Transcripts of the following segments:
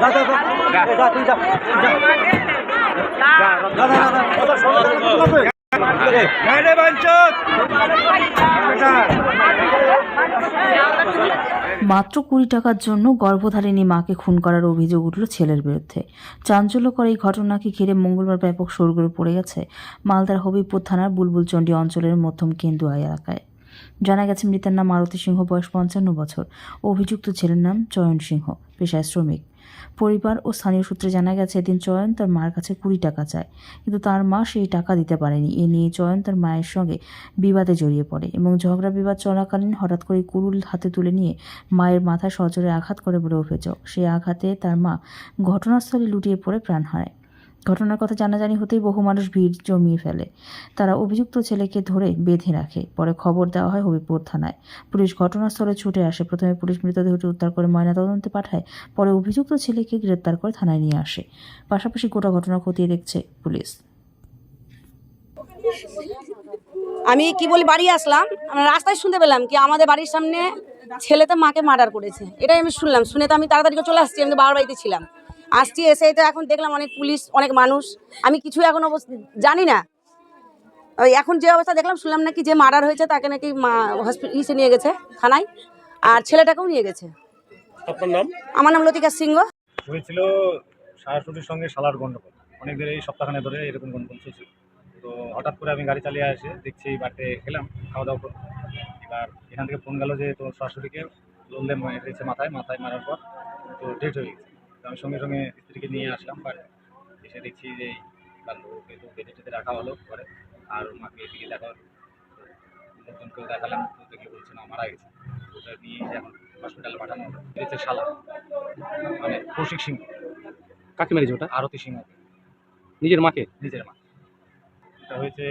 মাত্র 20 টাকার জন্য গর্ভধারিণী মাকে খুন করার অভিযোগ উঠল ছেলের বিরুদ্ধে। চাঞ্চল্যকর এই ঘটনাকে ঘিরে মঙ্গলবার ব্যাপক শোরগোল পড়ে গেছে মালদার হবিবপুর থানার বুলবুলচন্ডী অঞ্চলের মধ্যম কেন্দুয়া এলাকায়। জানা গেছে, মৃতের নাম মারুতি সিংহ, বয়স 55 বছর। অভিযুক্ত ছেলের নাম চয়ন সিংহ, পেশায় শ্রমিক। পরিবার ও স্থানীয় সূত্রে জানা গেছে, এদিন চয়ন তার মার কাছে 20 টাকা চায়, কিন্তু তার মা সেই টাকা দিতে পারেনি। এ নিয়ে চয়ন তার মায়ের সঙ্গে বিবাদে জড়িয়ে পড়ে এবং ঝগড়া বিবাদ চলাকালীন হঠাৎ করে কুড়ুল হাতে তুলে নিয়ে মায়ের মাথায় সজোরে আঘাত করে বলে অভিযোগ। সেই আঘাতে তার মা ঘটনাস্থলে লুটিয়ে পড়ে প্রাণ হারায়। ঘটনার কথা জানাজানি হতেই বহু মানুষ ভিড় জমিয়ে ফেলে। তারা অভিযুক্ত ছেলেকে ধরে বেঁধে রাখে। পরে খবর দেওয়া হয় হবিবপুর থানায়। পুলিশ ঘটনাস্থলে ছুটে আসে। প্রথমে পুলিশ মৃতদেহটি উদ্ধার করে ময়নাতদন্তে পাঠায়। পরে অভিযুক্ত ছেলেকে গ্রেপ্তার করে থানায় নিয়ে আসে। পাশাপাশি গোটা ঘটনা খতিয়ে দেখছে পুলিশ। আমি কি বলি, বাড়ি আসলাম, রাস্তায় শুনতে পেলাম কি আমাদের বাড়ির সামনে ছেলেতে মাকে মার্ডার করেছে। এটাই আমি শুনলাম। শুনে তো আমি তাড়াতাড়ি করে চলে আসছি। আমি তো বাবার বাড়িতে ছিলাম। আসছি, এসে তো এখন দেখলাম অনেক পুলিশ, অনেক মানুষ। আমি কিছু এখন জানি না। ওই এখন যে অবস্থা দেখলাম, শুনলাম নাকি যে মার্ডার হয়েছে তাকে নাকি হসপিটালে নিয়ে গেছে থানায়, আর ছেলেটাকেও নিয়ে গেছে। আপনার নাম? আমার নাম লতিকা সিংহ। হয়েছিল শাশুড়ির সঙ্গে শালার গন্ডগোল। অনেকদিন, এই সপ্তাহখানে ধরে এরকম গন্ডগোল চলছিল। তো হঠাৎ করে আমি গাড়ি চালিয়ে এসে দেখছি বাড়িতে গেলাম, খাওয়া দাওয়া করলাম। এবার এখান থেকে ফোন গেল যে তোর শাশুড়িকে লোলদে মেরেছে মাথায় মারার পর তো ডেট হয়ে গেছে। তো আমি সঙ্গে সঙ্গে স্ত্রীকে নিয়ে আসলাম বাড়ি। এসে দেখছি যে তার লোককে তো বেঁধে টেঁধে রাখা হলো ঘরে, আর ওর মাকে এদিকে দেখা হলো। লোকজনকেও দেখালাম, তো দেখলে বলছে না মারা গেছে। ওটা নিয়ে এখন হসপিটালে পাঠানো হলো। মেরেছে শালা, মানে কৌশিক সিংহ। কাকে মেরেছে ওটা? আরতি সিংহ, নিজের মাকে? নিজের মা। এটা হয়েছে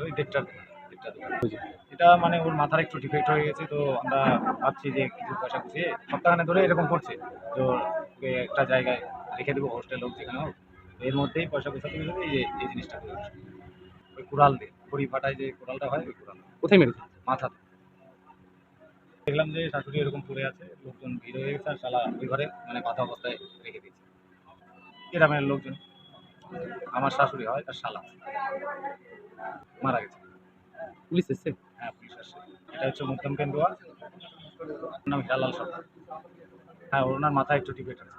ওই দেড়টার এটা মানে ওর মাথার একটু ডিফেক্ট হয়ে গেছে। তো আমরা ভাবছি যে কিছু পয়সা খুঁজে সপ্তাহখানে ধরে এরকম করছে, তো ওকে একটা জায়গায় রেখে দেবো, হোস্টেল হোক যেখানে হোক। এর মধ্যেই পয়সা তুলে দেবে। এই জিনিসটা করে ওই কুড়াল দিয়ে খড়ি ফাটায় যে কুড়ালটা হয়, ওই কুড়াল। কোথায় মেরেছে? মাথাতে। দেখলাম যে শাশুড়ি এরকম পড়ে আছে, লোকজন ভিড় হয়ে গেছে, আর শালা ওই ঘরে মানে বাঁধা অবস্থায় রেখে দিয়েছে। গ্রামের লোকজন, আমার শাশুড়ি হয় তার শালা, মারা গেছে। পুলিশ এসছে? হ্যাঁ, পুলিশ আসছে। এটা হচ্ছে মধ্যম কেন্দুয়া, নাম হিরালাল সরকার। হ্যাঁ, ওনার মাথায় একটু ডিফেক্ট আছে।